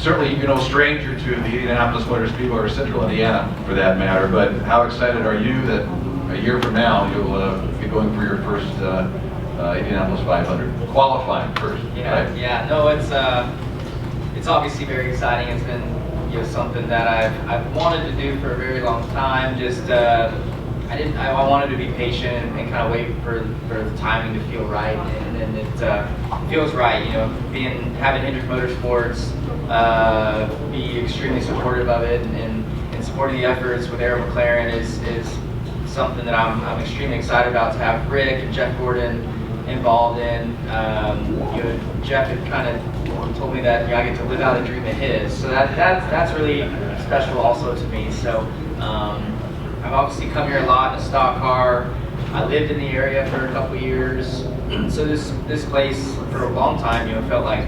certainly you're no stranger to the Indianapolis Motor Speedway or Central Indiana for that matter, but how excited are you that a year from now you'll be going for your first Indianapolis 500, qualifying first? Yeah, right? yeah, no, it's obviously very exciting. It's been something that I've wanted to do for a very long time. Just I wanted to be patient and kind of wait for the timing to feel right, and it feels right. Having Hendrick Motorsports be extremely supportive of it and supporting the efforts with Arrow McLaren is something that I'm extremely excited about to have Rick and Jeff Gordon involved in. Jeff had kind of told me that I get to live out a dream of his, so that's really special also to me. So I've obviously come here a lot in a stock car. I lived in the area for a couple years, so this place for a long time felt like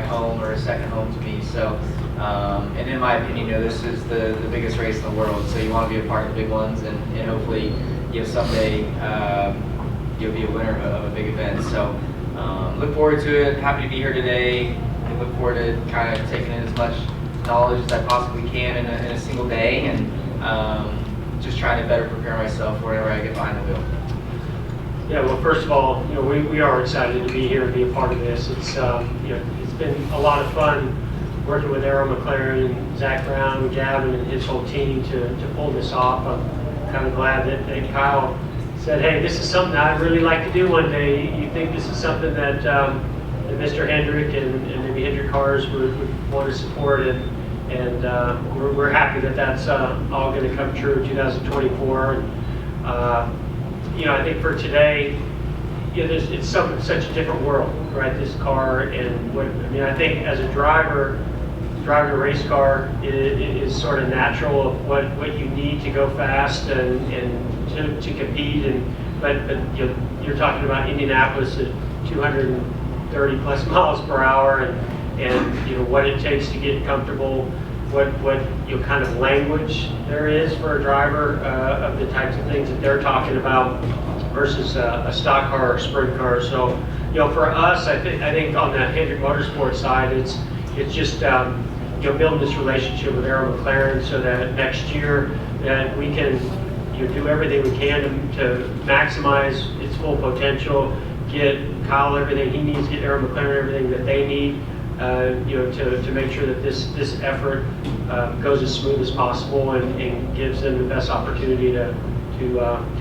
home or a second home to me. So and in my opinion, this is the biggest race in the world, so you want to be a part of the big ones, and hopefully someday you'll be a winner of a big event. So look forward to it. Happy to be here today, and look forward to kind of taking in as much knowledge as I possibly can in a single day, and just trying to better prepare myself whenever I get behind the wheel. Yeah, well, first of all, we are excited to be here and be a part of this. It's it's been a lot of fun working with Arrow McLaren and Zach Brown, Gavin, and his whole team to pull this off. I'm kind of glad that Kyle said, hey, this is something I'd really like to do one day. You think this is something that Mr. Hendrick and maybe Hendrick Cars would want to support, and we're happy that that's all going to come true in 2024. And I think for today, it's such a different world, right? This car, and I think as a driver, driving a race car is sort of natural of what you need to go fast and to compete. But you're talking about Indianapolis at 230 plus miles per hour, and what it takes to get comfortable, what kind of language there is for a driver of the types of things that they're talking about versus a stock car or sprint car. So for us, I think on the Hendrick Motorsport side, it's just building this relationship with Arrow McLaren so that next year that we can do everything we can to maximize its full potential, get Kyle everything he needs, get Arrow McLaren everything that they need, to make sure that this effort goes as smooth as possible and gives them the best opportunity to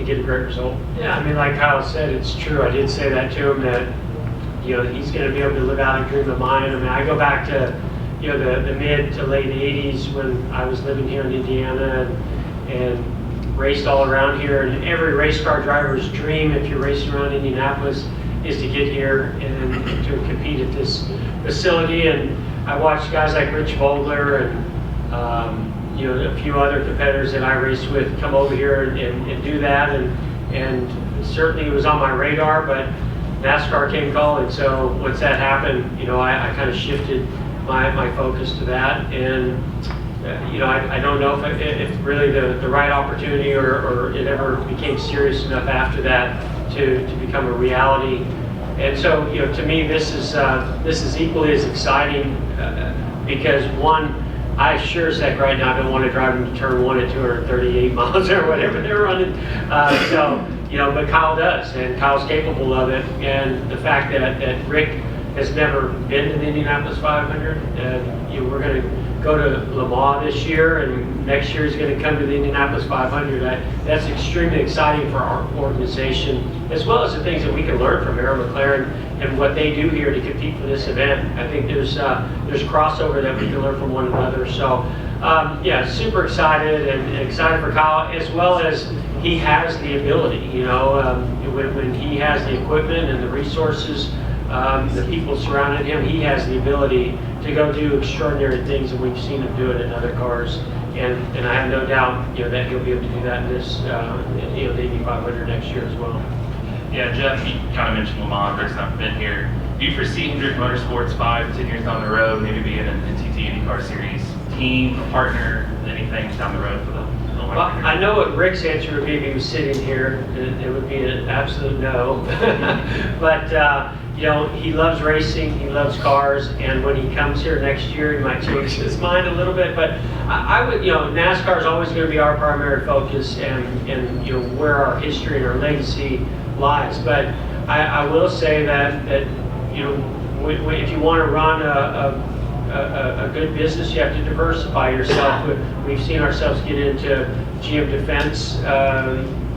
get a great result. Yeah, like Kyle said, it's true. I did say that to him, that he's going to be able to live out a dream of mine. I go back to the mid to late 80s when I was living here in Indiana and raced all around here. And every race car driver's dream, if you're racing around Indianapolis, is to get here and to compete at this facility. And I watched guys like Rich Vogler and a few other competitors that I raced with come over here and do that, and certainly it was on my radar, but NASCAR came calling. So once that happened, I kind of shifted my focus to that, and I don't know if really the right opportunity or it ever became serious enough after that to become a reality. And so to me, this is equally as exciting because one, I sure as heck right now don't want to drive them to turn 1 at 238 miles or whatever they're running. But Kyle does, and Kyle's capable of it. And the fact that Rick has never been to the Indianapolis 500, and we're going to go to Le Mans this year, and next year he's going to come to the Indianapolis 500. That's extremely exciting for our organization, as well as the things that we can learn from Arrow McLaren and what they do here to compete for this event. I think there's crossover that we can learn from one another. So super excited and excited for Kyle, as well as he has the ability. When he has the equipment and the resources, the people surrounding him, he has the ability to go do extraordinary things, and we've seen him do it in other cars. And I have no doubt that he'll be able to do that in this the Indy 500 next year as well. Yeah, Jeff, you kind of mentioned Le Mans, first time I've been here. Do you foresee Hendrick Motorsports 5-10 years down the road, maybe being an NTT IndyCar Series team, a partner, anything down the road for the well, I know what Rick's answer would be if he was sitting here. It would be an absolute no. But you know, he loves racing, he loves cars, and when he comes here next year, he might change his mind a little bit, but I would, you know, NASCAR is always going to be our primary focus and you know, where our history and our legacy lies. But I will say that you know, if you want to run a good business, you have to diversify yourself. We've seen ourselves get into GM Defense,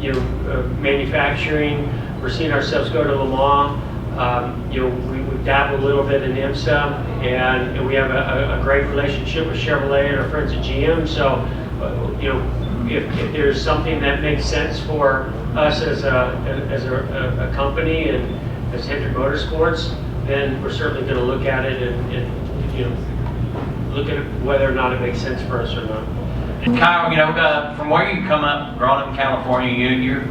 you know, manufacturing. We're seeing ourselves go to Le Mans. You know, we've dabbled a little bit in IMSA, and we have a great relationship with Chevrolet and our friends at GM. So, you know, if there's something that makes sense for us as a company and as Hendrick Motorsports, then we're certainly going to look at it and you know, look at whether or not it makes sense for us or not. Kyle, you know, from where you come up, growing up in California, you're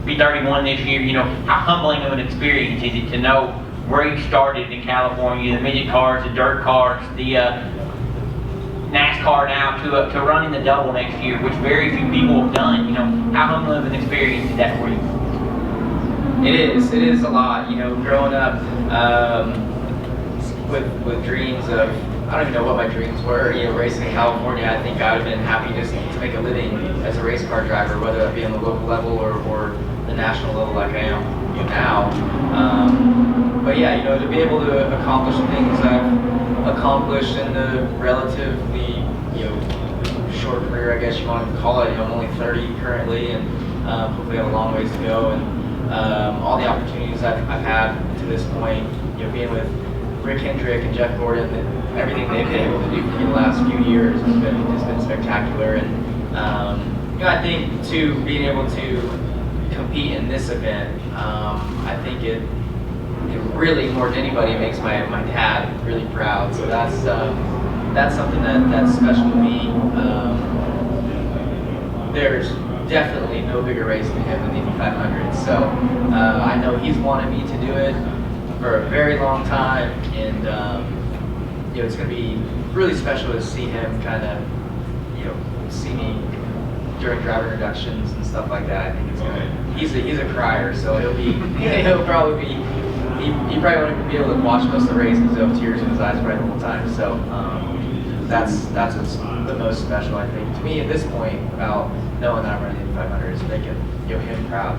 be 31 this year. You know, how humbling of an experience is it to know where you started in California, the midget cars, the dirt cars, the NASCAR now, to running the double next year, which very few people have done. You know, how humbling of an experience is that for you? It is a lot, you know, growing up with dreams of, I don't even know what my dreams were, you know, racing in California. I think I would have been happy just to make a living as a race car driver, whether that be on the local level or the national level like I am, you know, now. But yeah, you know, to be able to accomplish the things I've accomplished in the relatively, you know, short career, I guess you want to call it. You know, I'm only 30 currently, and hopefully have a long ways to go. And all the opportunities I've had to this point, you know, being with Rick Hendrick and Jeff Gordon, and everything they've been able to do for me the last few years has been spectacular. And you know, I think too, being able to compete in this event, I think it really, more than anybody, makes my dad really proud. So that's something that's special to me. There's definitely no bigger race than him in the Indy 500. So I know he's wanted me to do it for a very long time, and you know, it's going to be really special to see him kind of, you know, see me during driver introductions and stuff like that. I think it's gonna. He's a crier, so he'll probably be. He probably won't be able to watch most of the race because he'll have tears in his eyes probably the whole time. So that's what's the most special, I think, to me at this point about knowing that I'm running the 500 is making, you know, him proud.